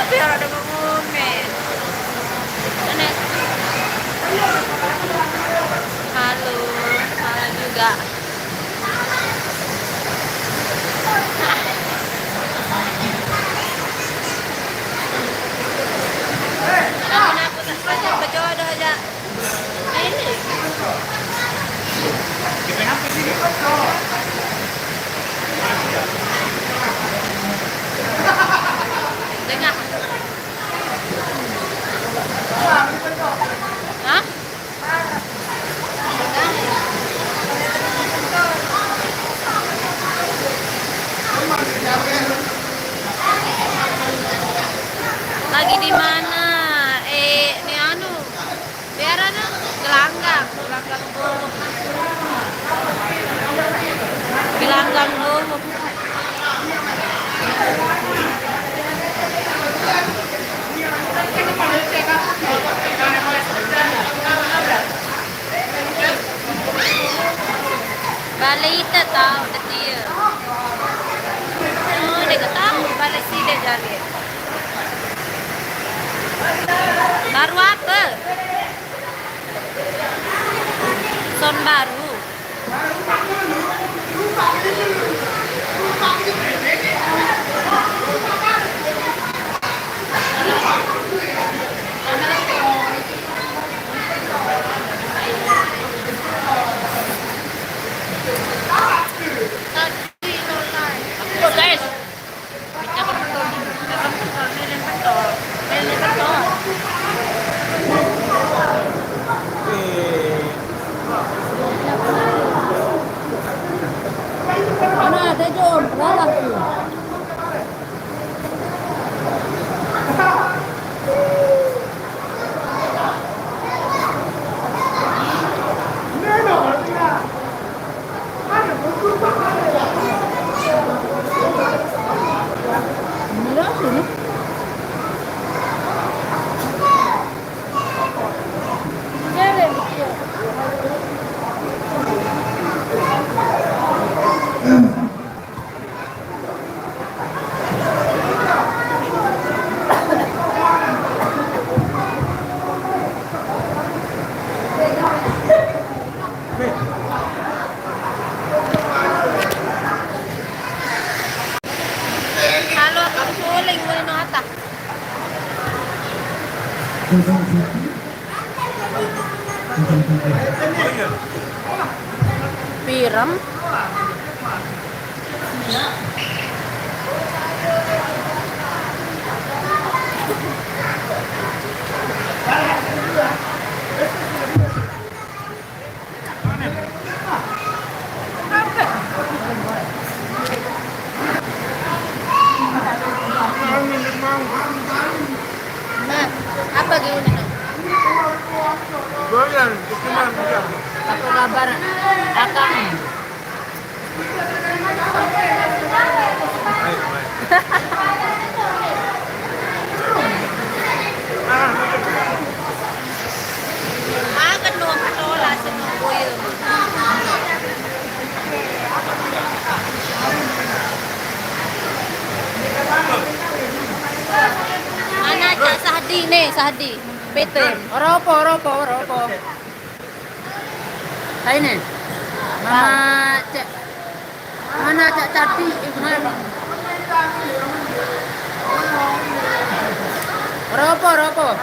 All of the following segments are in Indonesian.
biar ada momen. Nenek. Halo, halo juga. Aku tak saja berjodoh aja. Ini. Dengar. Hah? Lagi di mana? Ini anu. Biar ada gelanggang dulu. Gelanggang dulu. Balai itu tahu dia. Oh, dia tahu balai sih dia jadi. Baru apa? Son baru. Guys, mana ada Jom, berapa tuh? Halo, aku suling mo no ata. Piram. Nah, apa gini? Goyan, cuman ya. Apa kabar? Akang. Baik, baik. Akan dong patola sa mga buyo. Anak cak sahdi nih, sahdi. Peter. Oropo. Kain nih. Mana cak cati mana? Oropo.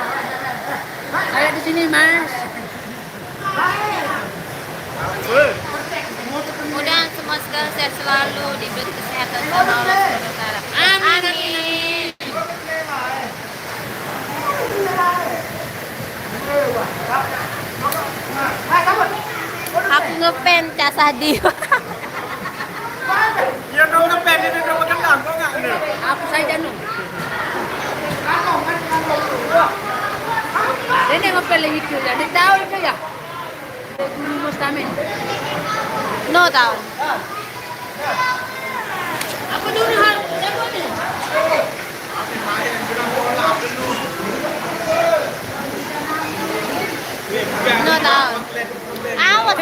Kayak di sini, Mas. Mudah-mudahan semua segala sehat selalu, diberi kesehatan sama Allah SWT. Amin. ngepen Cak Sadi. Ya dong ngepen ini dong kendang kok enggak ini. Apa saja nu? Ini ngepel lagi itu ya. Dia tahu itu ya. Guru Mustamin. No tahu. Apa dulu hal? Siapa ni? No tahu. Awas.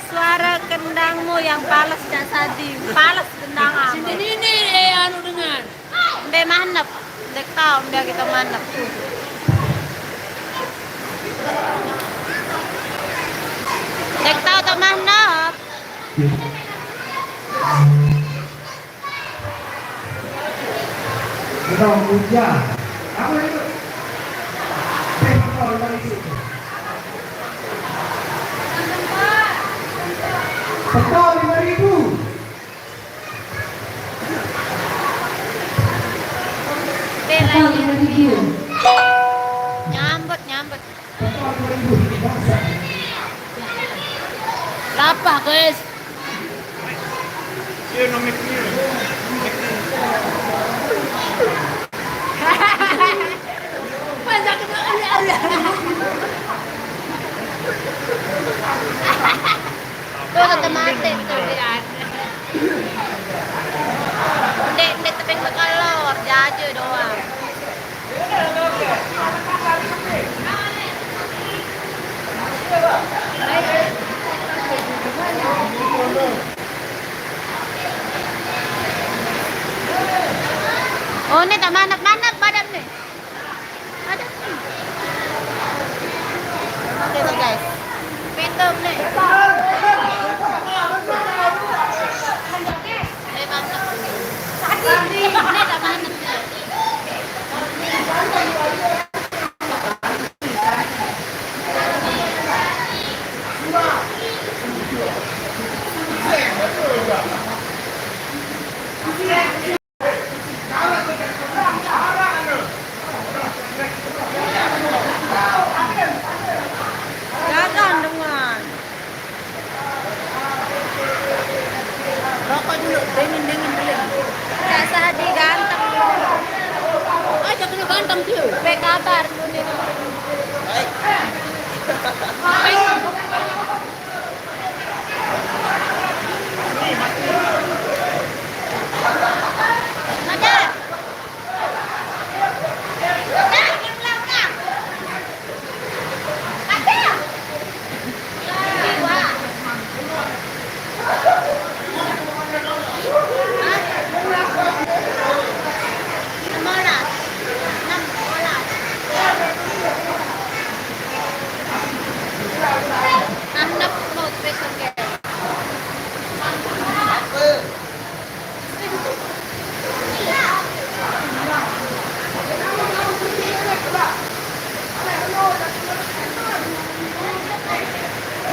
Suara kendangmu yang palas Cak Sadi. Palas kendang aku. Sini ini anu dengan. Udah manap. Udah tahu udah kita manap. Udah tahu tak manap. Betul, hujan. Apa itu? Betul, dari situ. Betul, 5.000. Bela Betul, 5.000. nyambut. Betul, 5.000. Bangsa. Berapa guys? Iya nomiknya. Masa kena Allah. Tuh kata mati tuh dia. Dek tepeng bekalor jaju doang. Oh, ini tak manap badan nih. Badan nih. Oke nih guys. Pitum nih. Mantap. Ini tak manap. Jangan dengan. Rokok dulu, dingin beli. Cak Sadi ganteng. Aja kena ganteng dia. Be kabar lu nih. Ada.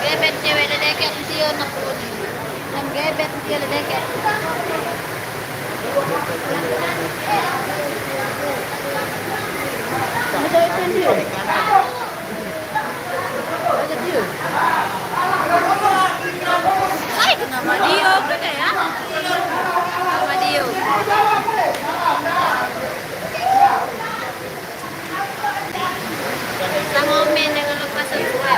Gebet cewek dedeket sih nak puni. Yang gebet dia dedeket. Ada itu dia. Ada dia. Ay, nama Dio kan ya? Nama Dio. Sama Omen dengan lepasan gue.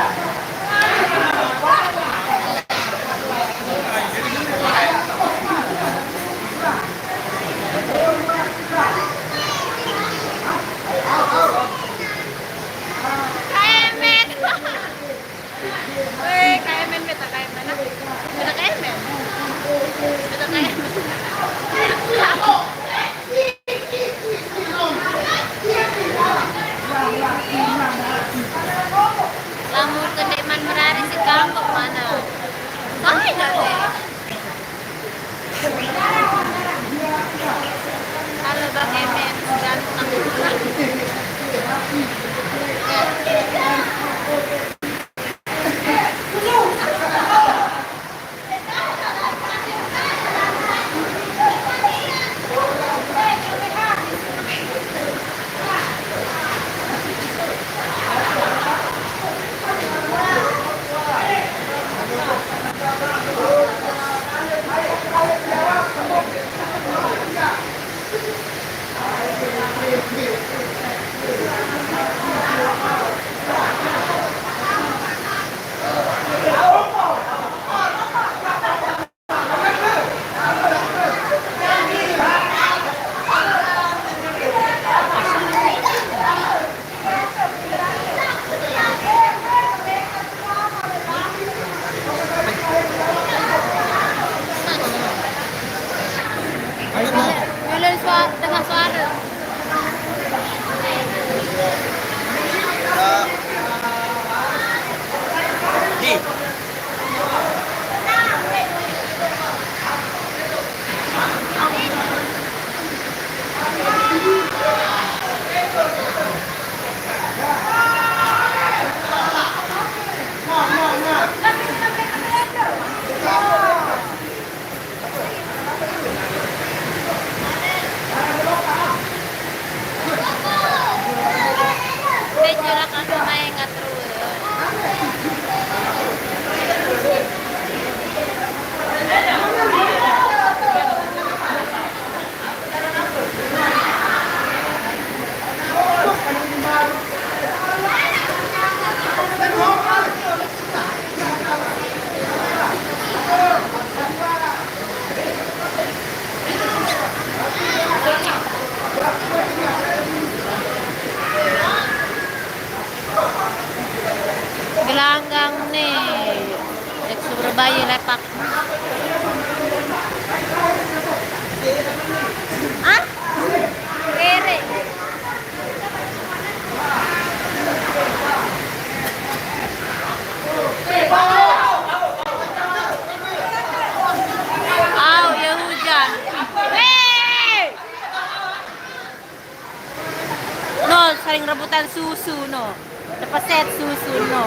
jarak ka may nga true. Gelanggang nih. Ek Surabaya lepak. Ah? Kere. Aw, ya hujan. Hey! No, saling rebutan susu no. Dapat set susu no.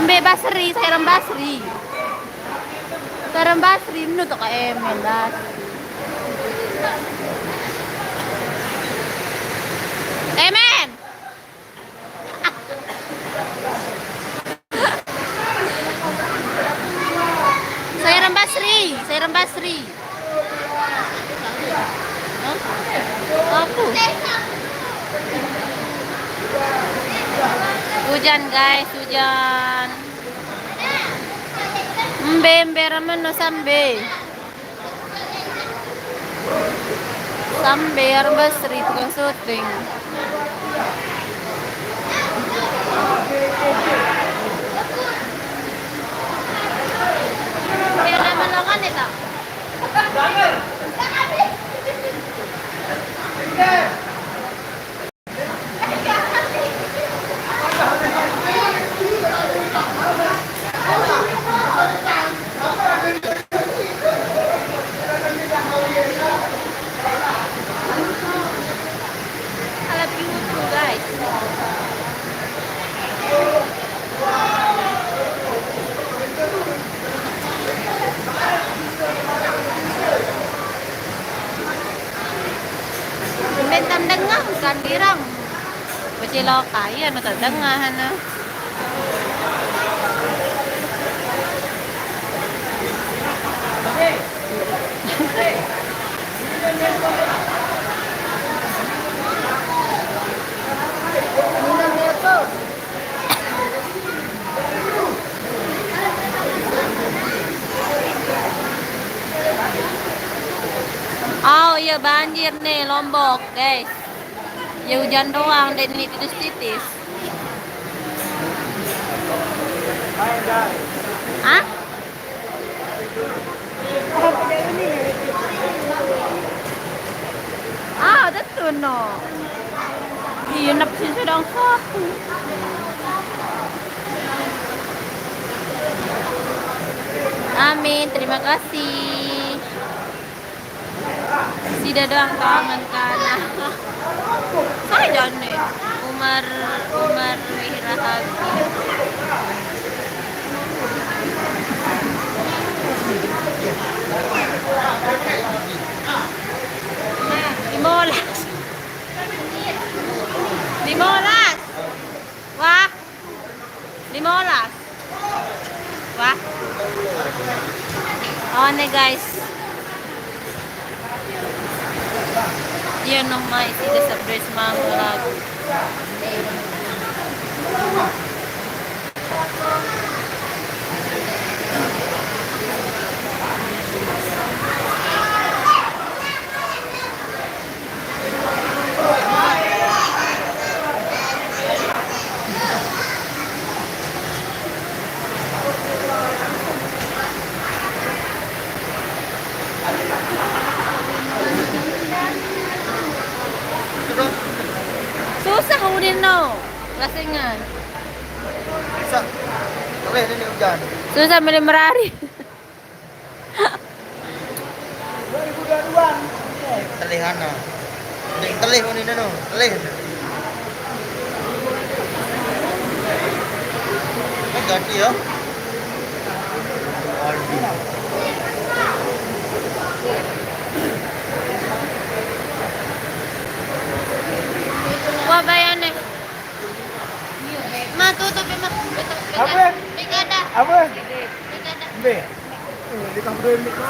Mbe Basri, Sayram Basri. Sayram Basri, menu to ka Emel Basri. Emen! Sayram Basri, Sayram Basri. Apa? Hujan guys, hujan. Mbe ramen no sambe. Sambe Basri tukang syuting. Kaya naman lang kan ito. Alat YouTube guys. Bentam dengang kan dirang. Bacilo kaya no terdengahan na. Oh iya banjir nih Lombok guys. Ya hujan doang dan ini titis-titis. Hah? Ah, itu no. Iya napsin sedang sapu. Amin, terima kasih. Sida doang tangan kanan. Saya jane. Umar Wirahabi. Limolas. Limolas. Wah. Limolas. Wah. Oh nih guys. Dia nomai tidak sabres manglag. Susah unin no. Lasingan. Bisa. Oke, ini hujan. Susah milih merari. 2022. Telihana. Ding telih ini no. Telih. Ganti ya. Aldi. Apa? Brigada. Apa? Brigada. B. Di kampung ini kok.